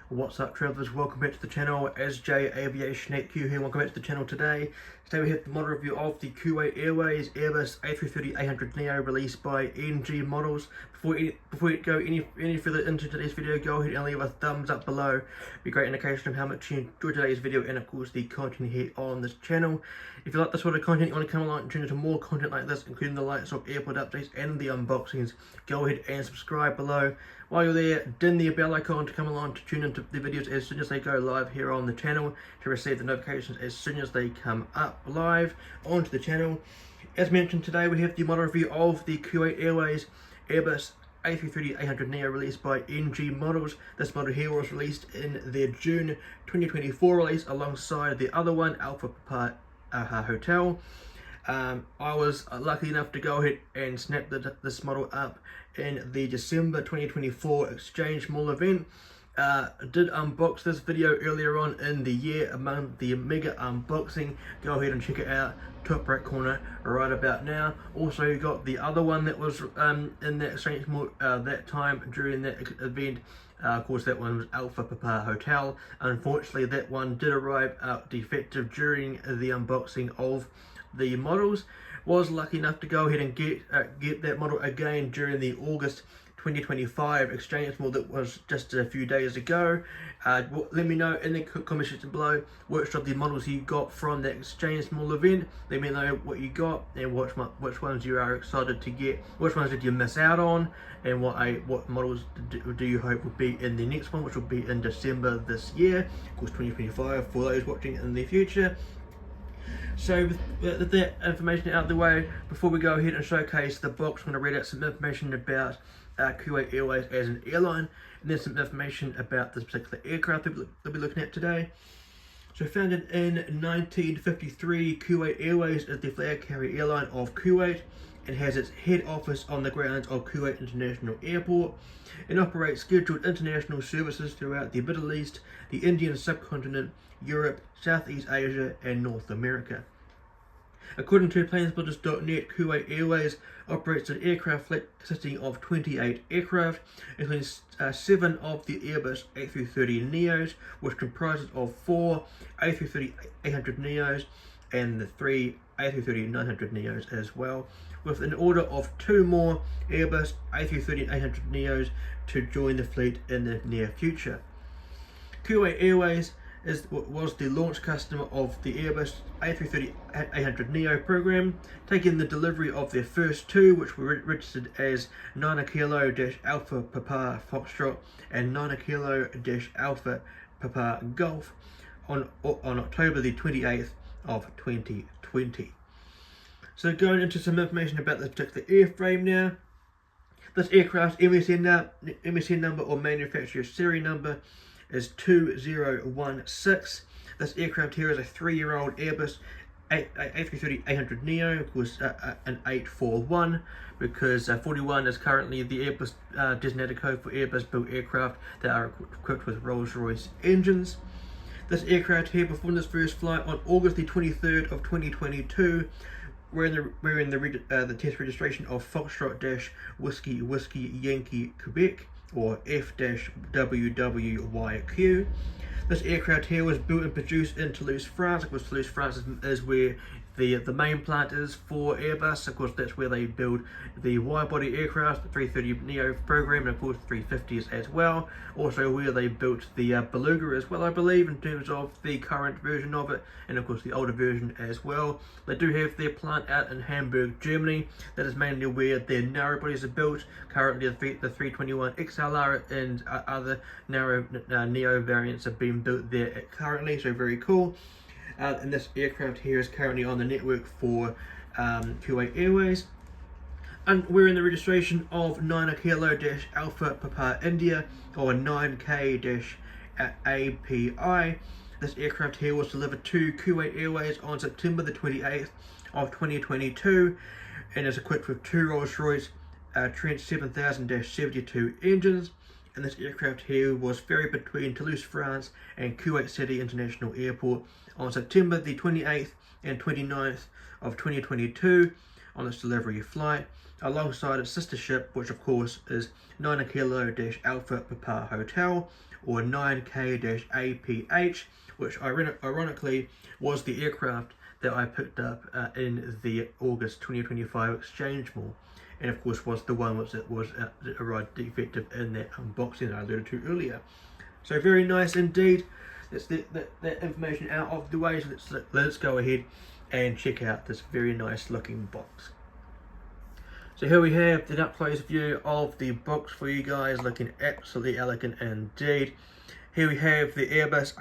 What's up, travellers? Welcome back to the channel. SJ Aviation HQ here. Welcome back to the channel today. Today we have the model review of the Kuwait Airways Airbus A330-800neo released by NG Models. Before we go any further into today's video, go ahead and leave a thumbs up below. It'd be a great indication of how much you enjoyed today's video and of course the content here on this channel. If you like this sort of content, you want to come along and tune into more content like this, including the likes of airport updates and the unboxings, go ahead and subscribe below. While you're there, ding the bell icon to come along to tune into the videos as soon as they go live here on the channel, to receive the notifications as soon as they come up live onto the channel. As mentioned, today we have the model review of the Kuwait Airways Airbus A330-800neo released by NG Models. This model here was released in their June 2024 release alongside the other one, Alpha Papa Hotel. I was lucky enough to go ahead and snap this model up in the December 2024 Exchange Mall event. Did unbox this video earlier on in the year among the mega unboxing. Go ahead and check it out, top right corner right about now. Also got the other one that was in that Exchange Mall that time during that event. Of course, that one was Alpha Papa Hotel. Unfortunately, that one did arrive defective during the unboxing of the models. Was lucky enough to go ahead and get that model again during the August 2025 Exchange Mall that was just a few days ago. Let me know in the comment section below which of the models you got from the Exchange Mall event. Let me know what you got and which ones you are excited to get. Which ones did you miss out on, and what models do you hope will be in the next one, which will be in December this year, of course 2025 for those watching in the future. So with that information out of the way, before we go ahead and showcase the box, I'm going to read out some information about Kuwait Airways as an airline, and then some information about this particular aircraft that we'll be looking at today. So founded in 1953, Kuwait Airways is the flag carrier airline of Kuwait and has its head office on the grounds of Kuwait International Airport. It operates scheduled international services throughout the Middle East, the Indian subcontinent, Europe, Southeast Asia and North America. According to planesbuilders.net, Kuwait Airways operates an aircraft fleet consisting of 28 aircraft, including 7 of the Airbus A330neos, which comprises of 4 A330-800neos and the 3 A330-900neos as well, with an order of 2 more Airbus A330-800neos to join the fleet in the near future. Kuwait Airways was the launch customer of the Airbus A330-800neo program, taking the delivery of their first 2, which were registered as 9 Kilo Alpha Papa Foxtrot and 9 Kilo Alpha Papa Golf on October the 28th of 2020. So going into some information about this particular airframe now. This aircraft's MSN number or manufacturer series number is 2016. This aircraft here is a 3-year-old Airbus A330-800neo, of course an 841, because 41 is currently the Airbus designated code for Airbus built aircraft that are equipped with Rolls-Royce engines. This aircraft here performed its first flight on August the 23rd of 2022. We're in the test registration of Foxtrot Whiskey Yankee Quebec, or F-WWYQ. This aircraft here was built and produced in Toulouse, France. Of course, Toulouse, France is where the main plant is for Airbus. Of course, that's where they build the wide-body aircraft, the 330neo program, and of course 350s as well. Also where they built the Beluga as well, I believe, in terms of the current version of it, and of course the older version as well. They do have their plant out in Hamburg, Germany. That is mainly where their narrow bodies are built. Currently the 321 XLR and other narrow neo variants are being built there currently, so very cool. And this aircraft here is currently on the network for Kuwait Airways. And we're in the registration of 9 Kilo Alpha Papa India, or 9K-API. This aircraft here was delivered to Kuwait Airways on September the 28th of 2022 and is equipped with 2 Rolls-Royce Trent 7000-72 engines. And this aircraft here was ferried between Toulouse, France and Kuwait City International Airport on September the 28th and 29th of 2022 on its delivery flight, alongside its sister ship, which of course is 9 Kilo-Alpha Papa Hotel, or 9K-APH, which ironically was the aircraft that I picked up in the August 2025 exchange mall, and of course was the one that arrived defective in that unboxing that I alluded to earlier. So very nice indeed. Let's get that information out of the way. So let's go ahead and check out this very nice looking box. So here we have the up close view of the box for you guys, looking absolutely elegant indeed. Here we have the Airbus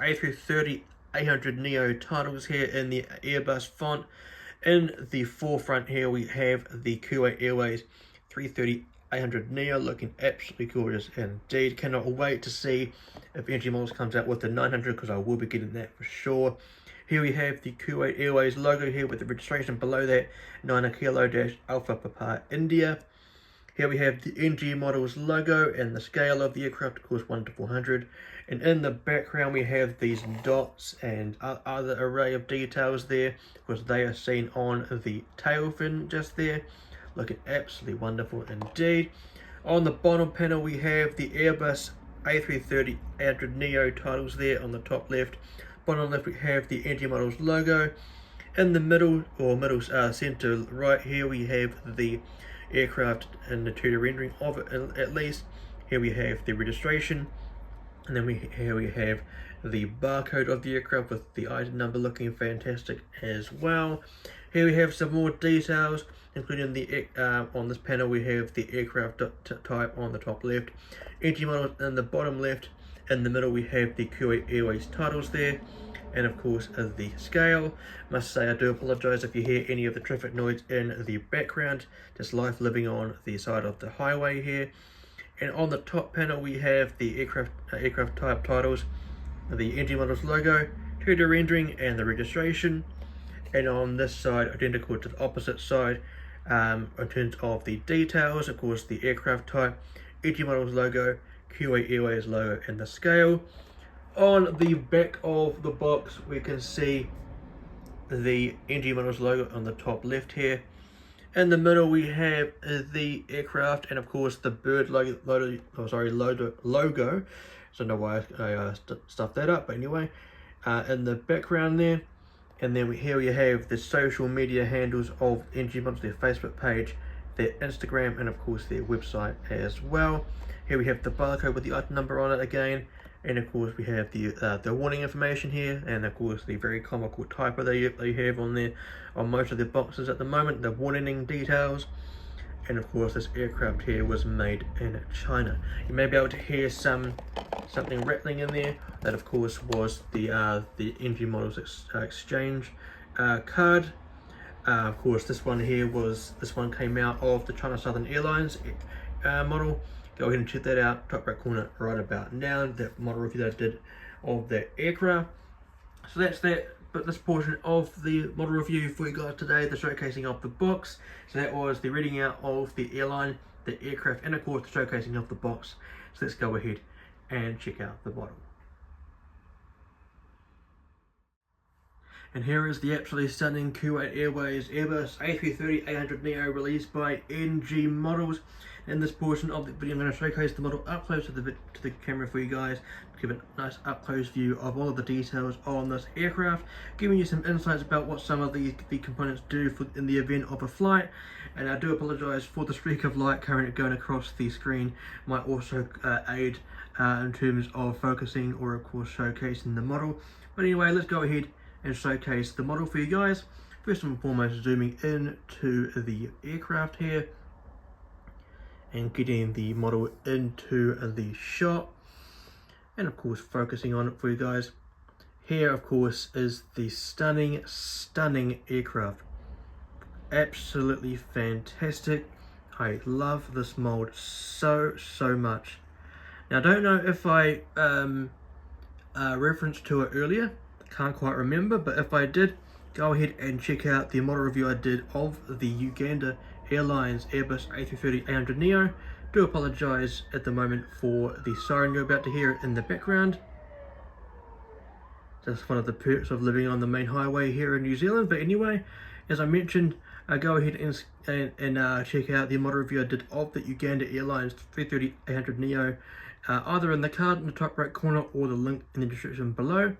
A330-800neo titles here in the Airbus font. In the forefront here we have the Kuwait Airways A330-800neo, looking absolutely gorgeous indeed. Cannot wait to see if NG Models comes out with the 900, because I will be getting that for sure. Here we have the Kuwait Airways logo here with the registration below that, 9 Kilo-Alpha Papa India. Here we have the NG Models logo and the scale of the aircraft, of course 1:400. And in the background we have these dots and other array of details there, because they are seen on the tail fin just there. Looking absolutely wonderful indeed. On the bottom panel we have the Airbus A330-800neo titles there on the top left. Bottom left we have the NG Models logo. In the middle, or center right here, we have the aircraft and the 2D rendering of it at least. Here we have the registration, and then here we have the barcode of the aircraft with the item number, looking fantastic as well. Here we have some more details, including the on this panel we have the aircraft type on the top left, NG Models in the bottom left. In the middle we have the Kuwait Airways titles there, and of course the scale. Must say I do apologise if you hear any of the traffic noise in the background, just life living on the side of the highway here. And on the top panel we have the aircraft type titles, the NG Models logo, 2D rendering and the registration. And on this side, identical to the opposite side, in terms of the details, of course the aircraft type, NG Models logo, Kuwait Airways logo and the scale. On the back of the box we can see the NG Models logo on the top left here. In the middle we have the aircraft and of course the bird logo. So no why I stuffed that up, but anyway, in the background there. And then here we have the social media handles of NG Models, their Facebook page, their Instagram, and of course their website as well. Here we have the barcode with the item number on it again, and of course we have the warning information here, and of course the very comical typo they have on there on most of their boxes at the moment, the warning details. And of course this aircraft here was made in China. You may be able to hear something rattling in there. That of course was the NG Models exchange card. Of course this one came out of the China Southern Airlines model. Go ahead and check that out, top right corner right about now, that model review that I did of that aircraft. So that's that. But this portion of the model review for you guys today, the showcasing of the box. So that was the reading out of the airline, the aircraft, and of course the showcasing of the box. So let's go ahead and check out the bottle. And here is the absolutely stunning Kuwait Airways Airbus A330-800neo released by NG Models. In this portion of the video, I'm going to showcase the model up close to the camera for you guys, give a nice up close view of all of the details on this aircraft, giving you some insights about what some of the components do in the event of a flight. And I do apologise for the streak of light currently going across the screen, might also aid in terms of focusing or of course showcasing the model. But anyway, let's go ahead and showcase the model for you guys. First and foremost, zooming into the aircraft here and getting the model into the shot, and of course focusing on it for you guys. Here of course is the stunning aircraft, absolutely fantastic. I love this mold so much. Now I don't know if I referenced to it earlier, can't quite remember, but if I did, go ahead and check out the model review I did of the Uganda Airlines Airbus A330-800neo. Do apologise at the moment for the siren you're about to hear in the background. That's one of the perks of living on the main highway here in New Zealand. But anyway, as I mentioned, go ahead and check out the model review I did of the Uganda Airlines 330-800neo, either in the card in the top right corner or the link in the description below.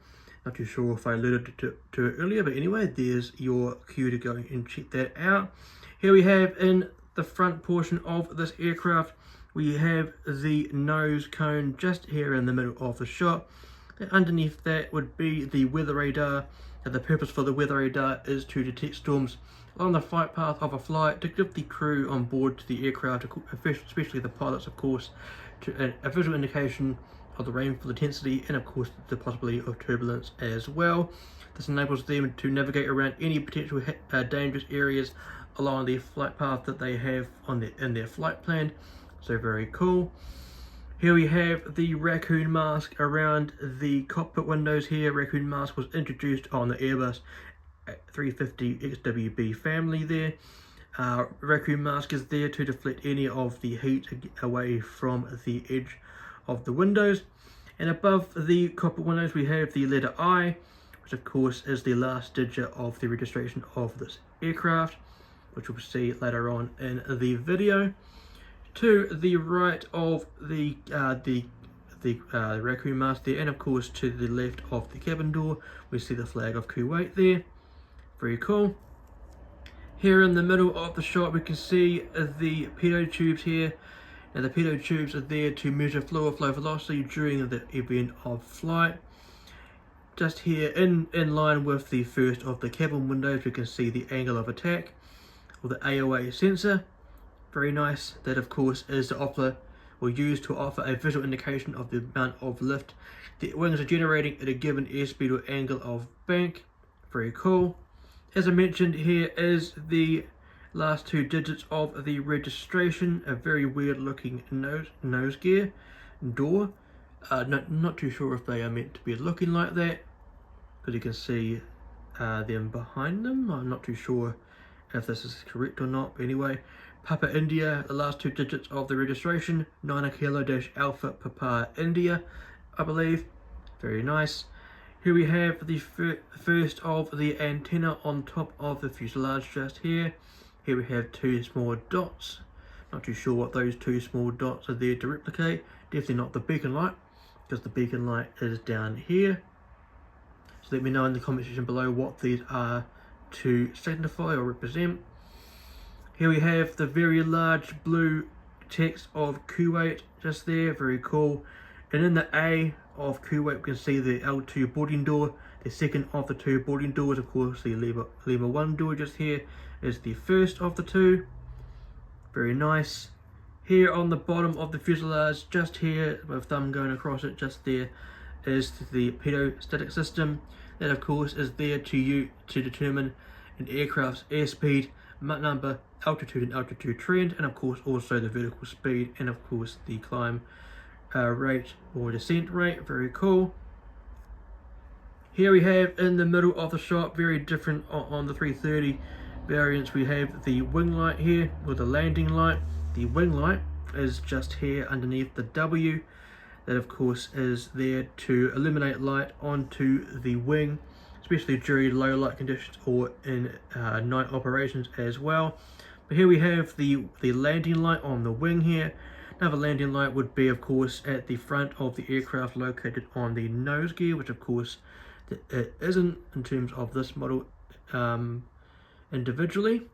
Not too sure if I alluded to it earlier, but anyway, there's your cue to go and check that out. Here we have in the front portion of this aircraft, we have the nose cone just here in the middle of the shot. And underneath that would be the weather radar. And the purpose for the weather radar is to detect storms along the flight path of a flight, to give the crew on board the aircraft, especially the pilots of course, to a visual indication of the rainfall intensity and of course the possibility of turbulence as well. This enables them to navigate around any potential dangerous areas along the flight path that they have in their flight plan. So very cool. Here we have the raccoon mask around the cockpit windows here. Raccoon mask was introduced on the Airbus A330 XWB family there. Raccoon mask is there to deflect any of the heat away from the edge of the windows. And above the cockpit windows we have the letter I, which of course is the last digit of the registration of this aircraft, which we'll see later on in the video. To the right of the raccoon mask there, and of course to the left of the cabin door, we see the flag of Kuwait there. Very cool. Here in the middle of the shot we can see the pitot tubes here. Now the pitot tubes are there to measure fluid flow velocity during the event of flight. Just here in line with the first of the cabin windows we can see the angle of attack, or the AOA sensor. Very nice. That of course is to offer or used to offer a visual indication of the amount of lift the wings are generating at a given airspeed or angle of bank. Very cool. As I mentioned, here is the last two digits of the registration. A very weird looking nose gear door. Not too sure if they are meant to be looking like that, because you can see them behind them. I'm not too sure if this is correct or not, but anyway, Papa India, the last two digits of the registration, 9 Kilo Alpha Papa India, I believe. Very nice. Here we have the first of the antenna on top of the fuselage just here. Here we have two small dots. Not too sure what those two small dots are there to replicate. Definitely not the beacon light, because the beacon light is down here. So let me know in the comment section below what these are to signify or represent. Here we have the very large blue text of Kuwait just there. Very cool. And in the A of Kuwait we can see the L2 boarding door, the second of the two boarding doors. Of course the Lima 1 door just here is the first of the two. Very nice. Here on the bottom of the fuselage, just here with thumb going across it, just there is the pedostatic system. That of course is there to determine an aircraft's airspeed, Mach number, altitude and altitude trend, and of course also the vertical speed, and of course the climb rate or descent rate. Very cool. Here we have in the middle of the shot, very different on the 330 variants, we have the wing light here with the landing light. The wing light is just here underneath the W. That of course is there to illuminate light onto the wing, especially during low light conditions or in night operations as well. But here we have the landing light on the wing here. Another landing light would be of course at the front of the aircraft, located on the nose gear, which of course it isn't in terms of this model individually.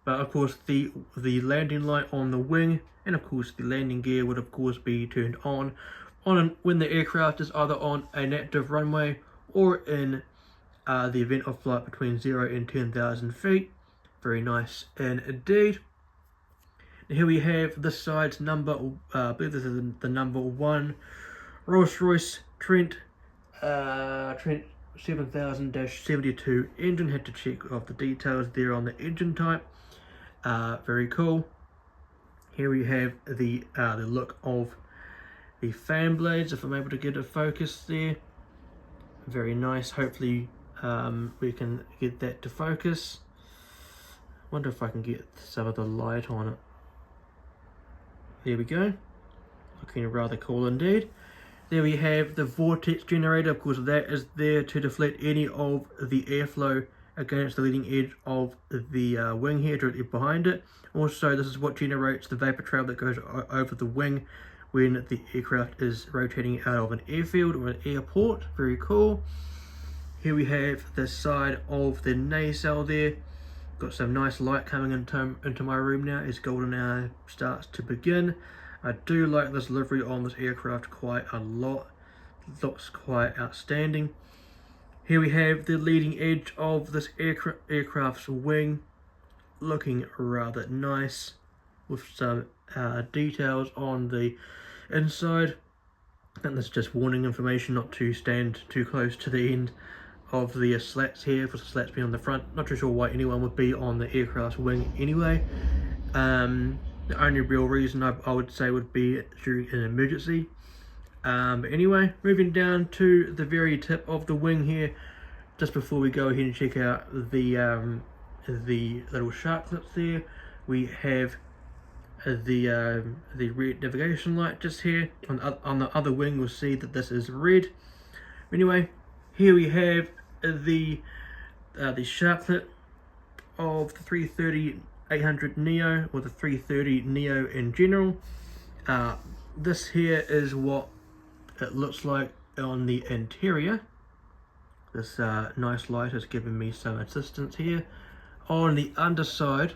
But of course the landing light on the wing and of course the landing gear would of course be turned on when the aircraft is either on an active runway or in the event of flight between 0 and 10,000 feet. Very nice indeed. And here we have this side's number, I believe this is the number 1 Rolls-Royce Trent 7000-72 engine. Had to check off the details there on the engine type. Very cool. Here we have the look of the fan blades, if I'm able to get a focus there. Very nice. Hopefully we can get that to focus. Wonder if I can get some of the light on it. There we go. Looking rather cool indeed. There we have the vortex generator. Of course that is there to deflect any of the airflow against the leading edge of the wing here, directly behind it. Also, this is what generates the vapor trail that goes over the wing when the aircraft is rotating out of an airfield or an airport. Very cool. Here we have the side of the nacelle there. Got some nice light coming into my room now as golden hour starts to begin. I do like this livery on this aircraft quite a lot. It looks quite outstanding. Here we have the leading edge of this aircraft's wing, looking rather nice with some details on the inside. And this is just warning information not to stand too close to the end of the slats here, for the slats being on the front. Not too sure why anyone would be on the aircraft's wing anyway. The only real reason I would say would be during an emergency. But anyway, moving down to the very tip of the wing here, just before we go ahead and check out the little shark clips there, we have the red navigation light just here. On the other wing, we'll see that this is red. Anyway, here we have the shark clip of the 330-800neo, or the 330neo in general. This here is what it looks like on the interior. This nice light has given me some assistance here. On the underside,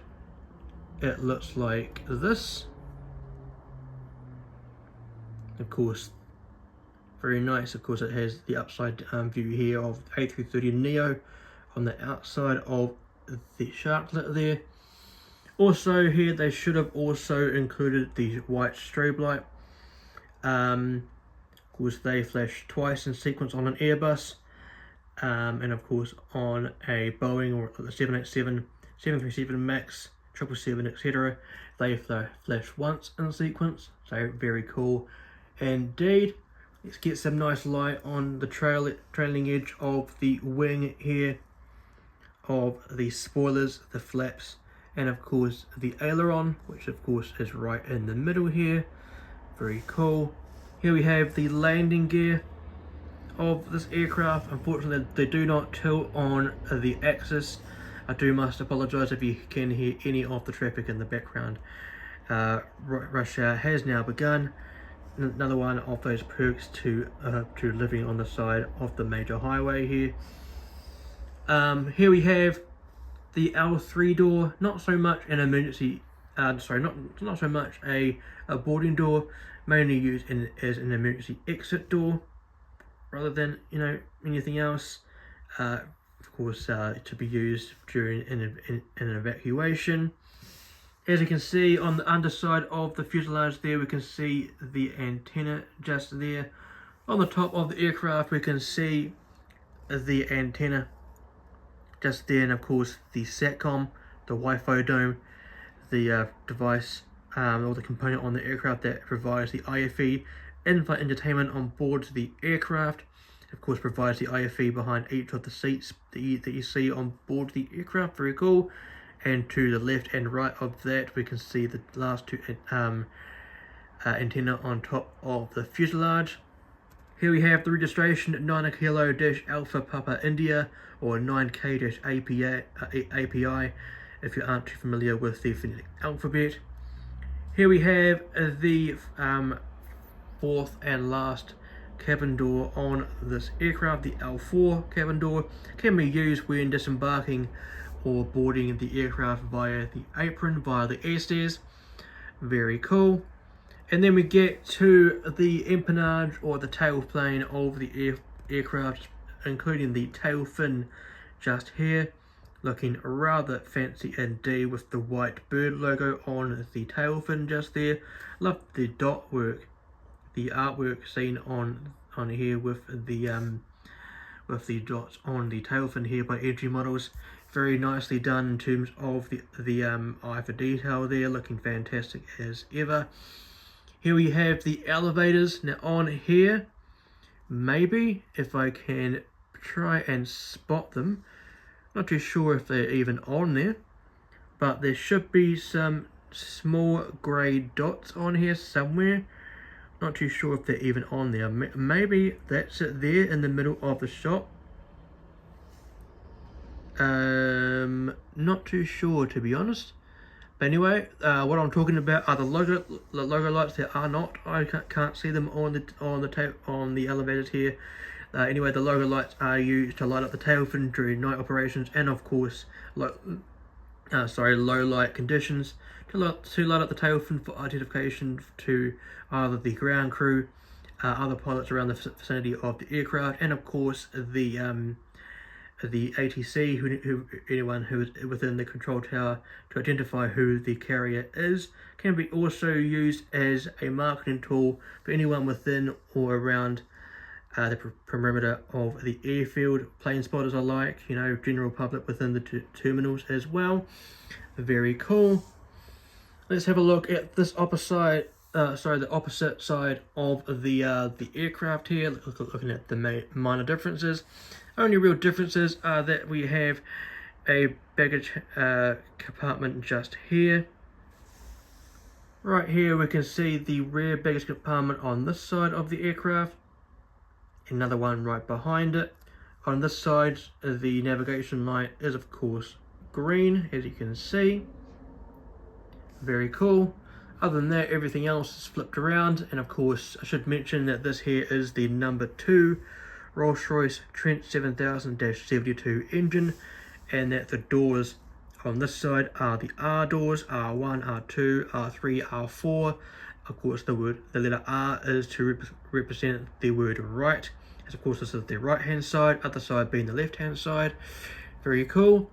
it looks like this. Of course, very nice. Of course, it has the upside view here of A330neo on the outside of the sharklet there. Also here, they should have also included the white strobe light. Of course, they flash twice in sequence on an Airbus, and of course on a Boeing or the 787, 737 MAX, 777, etc. They flash once in sequence, so very cool indeed. Let's get some nice light on the trailing edge of the wing here, of the spoilers, the flaps, and of course the aileron, which of course is right in the middle here. Very cool. Here we have the landing gear of this aircraft. Unfortunately, they do not tilt on the axis. I must apologise if you can hear any of the traffic in the background. Rush hour has now begun. Another one of those perks to living on the side of the major highway here. Here we have the L3 door. Not so much an emergency, not so much a boarding door. Mainly used as an emergency exit door, rather than anything else. Of course, to be used during an evacuation. As you can see on the underside of the fuselage there, we can see the antenna just there. On the top of the aircraft, we can see the antenna just there, and of course the SATCOM, the Wi-Fi dome, the device or the component on the aircraft that provides the IFE in-flight entertainment on board the aircraft. Of course, provides the IFE behind each of the seats that you see on board the aircraft. Very cool. And to the left and right of that, we can see the last two antenna on top of the fuselage. Here we have the registration 9 Kilo Alpha Papa India, or 9K-API if you aren't too familiar with the phonetic alphabet. Here we have the fourth and last cabin door on this aircraft. The L4 cabin door can be used when disembarking or boarding the aircraft via the apron, via the air stairs. Very cool. And then we get to the empennage, or the tail plane of the aircraft, including the tail fin just here. Looking rather fancy indeed with the white bird logo on the tail fin just there. Love the dot work, the artwork seen on here with the dots on the tail fin here by NG Models. Very nicely done in terms of the eye for detail there, looking fantastic as ever. Here we have the elevators. Now on here, maybe if I can try and spot them, not too sure if they're even on there, but there should be some small grey dots on here somewhere. Not too sure if they're even on there. Maybe that's it there in the middle of the shot. Not too sure, to be honest. But anyway, what I'm talking about are the logo lights. There are not. I can't see them on the elevators here. Anyway, the logo lights are used to light up the tail fin during night operations, and of course, low light conditions to light up the tail fin for identification to either the ground crew, other pilots around the vicinity of the aircraft, and of course the ATC, anyone who is within the control tower, to identify who the carrier is. Can be also used as a marketing tool for anyone within or around the perimeter of the airfield. Plane spotters alike, general public within the terminals as well. Very cool. Let's have a look at this the opposite side of the aircraft here. Looking at the minor differences. Only real differences are that we have a baggage compartment just here. Right here we can see the rear baggage compartment on this side of the aircraft. Another one right behind it. On this side, the navigation light is of course green, as you can see. Very cool. Other than that, everything else is flipped around, and of course I should mention that this here is the number 2 Rolls-Royce Trent 7000-72 engine, and that the doors on this side are the R doors, R1, R2, R3, R4. Of course the letter R is to represent the word right, as of course this is the right hand side, other side being the left hand side. Very cool.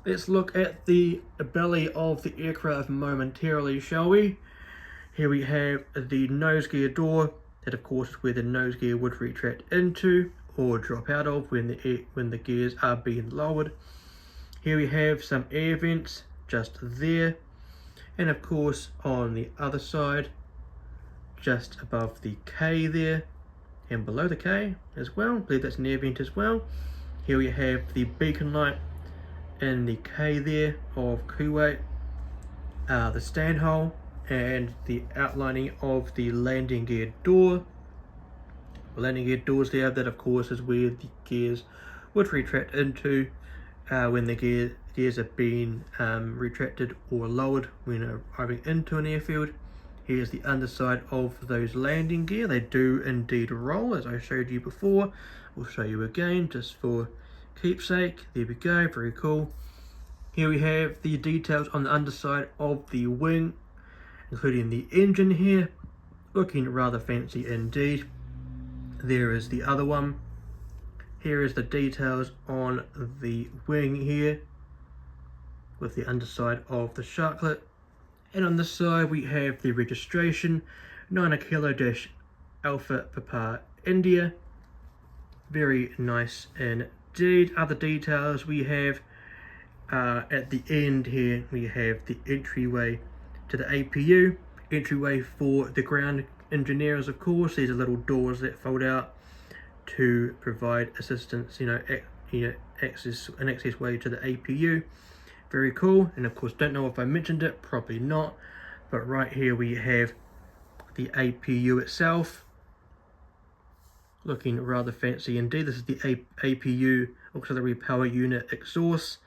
Let's look at the belly of the aircraft momentarily, shall we? Here we have the nose gear door. That of course is where the nose gear would retract into or drop out of when the gears are being lowered. Here we have some air vents just there, and of course on the other side, just above the K there, and below the K as well, I believe that's an air vent as well. Here we have the beacon light in the K there of Kuwait, the stand hole, and the outlining of the landing gear door. The landing gear doors there, that of course is where the gears would retract into when the gears are being retracted or lowered when arriving into an airfield. Here's the underside of those landing gear. They do indeed roll, as I showed you before. We'll show you again just for keepsake. There we go, very cool. Here we have the details on the underside of the wing, including the engine here, looking rather fancy indeed. There is the other one. Here is the details on the wing here, with the underside of the sharklet. And on this side we have the registration, 9 Kilo Alpha Papa India. Very nice indeed. Other details we have at the end here, we have the entryway to the APU, entryway for the ground engineers. Of course, these are little doors that fold out to provide assistance, access way to the APU. Very cool. And of course, don't know if I mentioned it, probably not, but right here we have the APU itself, looking rather fancy indeed. This is the APU auxiliary power unit exhaust.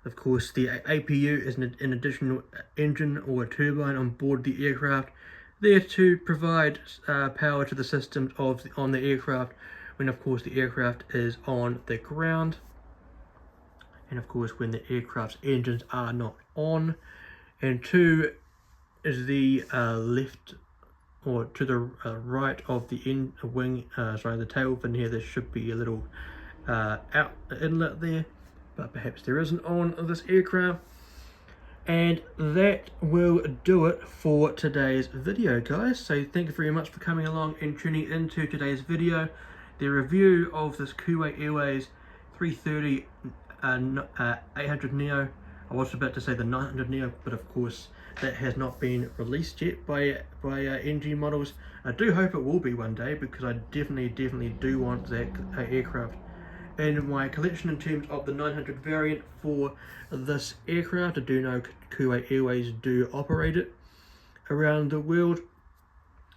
Of course, the APU is an additional engine or a turbine on board the aircraft, there to provide power to the systems on the aircraft when of course the aircraft is on the ground, and of course when the aircraft's engines are not on. And 2 is the left, or to the right of the the tail fin here. There should be a little inlet there, but perhaps there isn't on this aircraft. And that will do it for today's video, guys. So thank you very much for coming along and tuning into today's video, the review of this Kuwait Airways 330-800neo. I was about to say the 900neo, but of course that has not been released yet by NG models. I do hope it will be one day, because I definitely do want that aircraft in my collection in terms of the 900 variant for this aircraft. I do know Kuwait Airways do operate it around the world,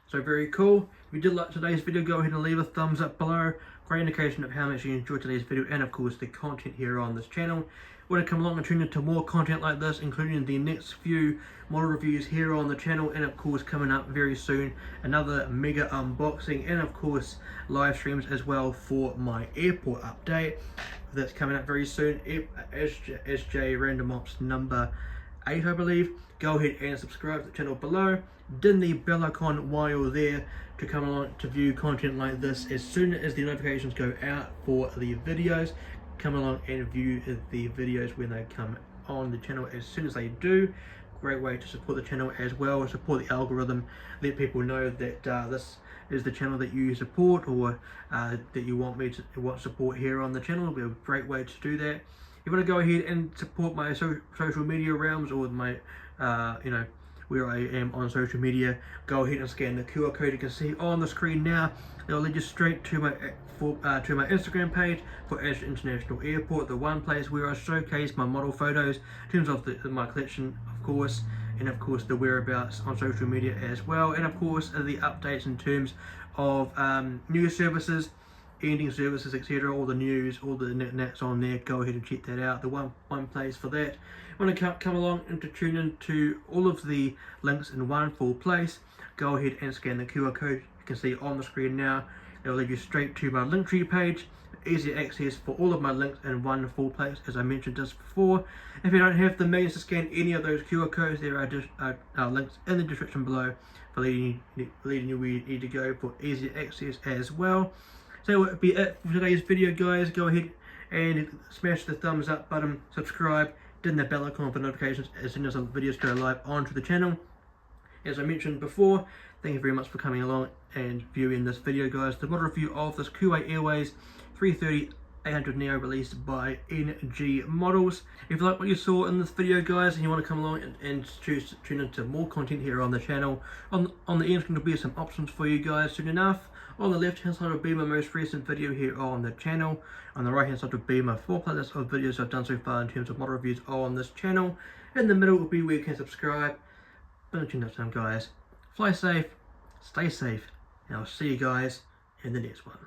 so very cool. If you did like today's video, go ahead and leave a thumbs up below. Great indication of how much you enjoyed today's video and of course the content here on this channel. Want to come along and tune into more content like this, including the next few model reviews here on the channel, and of course coming up very soon another mega unboxing, and of course live streams as well for my airport update that's coming up very soon. SJ Random Ops number 8, I believe. Go ahead and subscribe to the channel below. Ding the bell icon while you're there to come along to view content like this as soon as the notifications go out for the videos. Come along and view the videos when they come on the channel as soon as they do. Great way to support the channel as well, support the algorithm, let people know that this is the channel that you support, or that you want me to support here on the channel. It'll be a great way to do that. If you want to go ahead and support my social media realms, or my where I am on social media, go ahead and scan the QR code you can see on the screen now. It'll lead you straight to my Instagram page for Ash International Airport, the one place where I showcase my model photos in terms of my collection, of course, and of course the whereabouts on social media as well, and of course the updates in terms of new services, ending services, etc. All the news, all the nets on there. Go ahead and check that out. The one place for that. Want to come along and to tune into all of the links in one full place. Go ahead and scan the QR code you can see on the screen now. It'll lead you straight to my Linktree page. Easy access for all of my links in one full place, as I mentioned just before. If you don't have the means to scan any of those QR codes, there are just links in the description below for leading you where you need to go for easy access as well. So that would be it for today's video, guys. Go ahead and smash the thumbs up button, subscribe, ding the bell icon for notifications as soon as the videos go live onto the channel. As I mentioned before, thank you very much for coming along and viewing this video, guys. The model review of this Kuwait Airways A330-800neo released by NG Models. If you like what you saw in this video, guys, and you want to come along and tune into more content here on the channel, on the end screen will be some options for you guys soon enough. On the left hand side will be my most recent video here on the channel. On the right hand side will be my full playlist of videos I've done so far in terms of model reviews on this channel. In the middle will be where you can subscribe. But until next time, guys, fly safe, stay safe, and I'll see you guys in the next one.